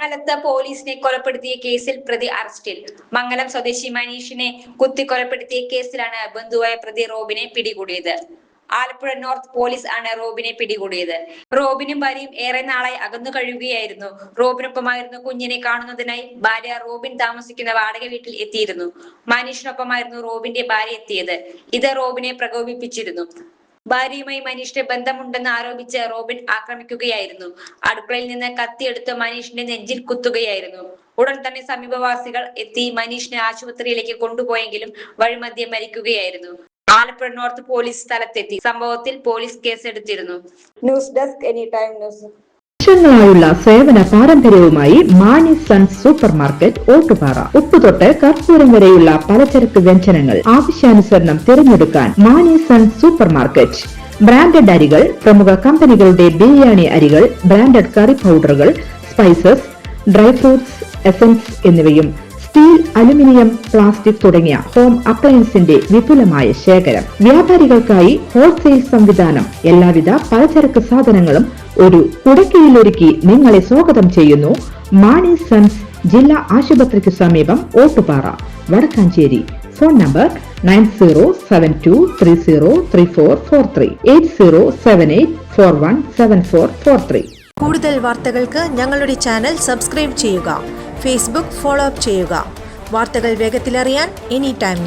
മംഗലത്ത് പോലീസിനെ കൊലപ്പെടുത്തിയ കേസിൽ പ്രതി അറസ്റ്റിൽ. മംഗലം സ്വദേശി മനീഷിനെ കുത്തിക്കൊലപ്പെടുത്തിയ കേസിലാണ് ബന്ധുവായ പ്രതി റോബിനെ പിടികൂടിയത്. ആലപ്പുഴ നോർത്ത് പോലീസ് ആണ് റോബിനെ പിടികൂടിയത്. റോബിനും ഭാര്യയും ഏറെ നാളായി അകന്നു കഴിയുകയായിരുന്നു. റോബിനൊപ്പമായിരുന്നു കുഞ്ഞിനെ കാണുന്നതിനായി ഭാര്യ റോബിൻ താമസിക്കുന്ന വാടക വീട്ടിൽ എത്തിയിരുന്നു. മനീഷിനൊപ്പമായിരുന്നു റോബിന്റെ ഭാര്യ എത്തിയത്. ഇത് റോബിനെ പ്രകോപിപ്പിച്ചിരുന്നു. ഭാര്യയുമായി മനീഷിന് ബന്ധമുണ്ടെന്ന് ആരോപിച്ച് റോബിൻ ആക്രമിക്കുകയായിരുന്നു. അടുക്കളയിൽ നിന്ന് കത്തിയെടുത്ത് മനീഷിന്റെ നെഞ്ചിൽ കുത്തുകയായിരുന്നു. ഉടൻ തന്നെ സമീപവാസികൾ എത്തി മനീഷിനെ ആശുപത്രിയിലേക്ക് കൊണ്ടുപോയെങ്കിലും വഴിമധ്യേ മരിക്കുകയായിരുന്നു. ആലപ്പുഴ നോർത്ത് പോലീസ് സ്ഥലത്തെത്തി. സംഭവത്തിൽ പോലീസ് കേസെടുത്തിരുന്നു. News desk any time news. വർഷങ്ങളായുള്ള സേവന പാരമ്പര്യവുമായി Mani Sons supermarket Ottupara. ഉപ്പുതൊട്ട് കർപ്പൂരം വരെയുള്ള പലചരക്ക് വ്യഞ്ജനങ്ങൾ ആവശ്യാനുസരണം തിരഞ്ഞെടുക്കാൻ Mani Sons supermarket. Branded അരികൾ, പ്രമുഖ കമ്പനികളുടെ ബിരിയാണി അരികൾ, ബ്രാൻഡഡ് കറി പൗഡറുകൾ, സ്പൈസസ്, ഡ്രൈ ഫ്രൂട്ട്സ്, എസൻസ് എന്നിവയും സ്റ്റീൽ, അലുമിനിയം, പ്ലാസ്റ്റിക് തുടങ്ങിയ ഹോം അപ്ലയൻസിന്റെ വിപുലമായ ശേഖരം. വ്യാപാരികൾക്കായി ഹോൾസെയിൽ സംവിധാനം. എല്ലാവിധ പലചരക്ക് സാധനങ്ങളും ഒരു കുടക്കീഴിലൊരുക്കി നിങ്ങളെ സ്വാഗതം ചെയ്യുന്നു. മാണി സൺസ് ജില്ലാ ആശുപത്രിക്ക് സമീപം ഓട്ടുപാറ, വടക്കാഞ്ചേരി. Phone number 9072303443 8078417443. കൂടുതൽ വാർത്തകൾക്ക് ഞങ്ങളുടെ ചാനൽ സബ്സ്ക്രൈബ് ചെയ്യുക. ഫേസ്ബുക്ക് ഫോളോ അപ്പ് ചെയ്യുക. വാർത്തകൾ വേഗത്തിലറിയാൻ എനി ടൈം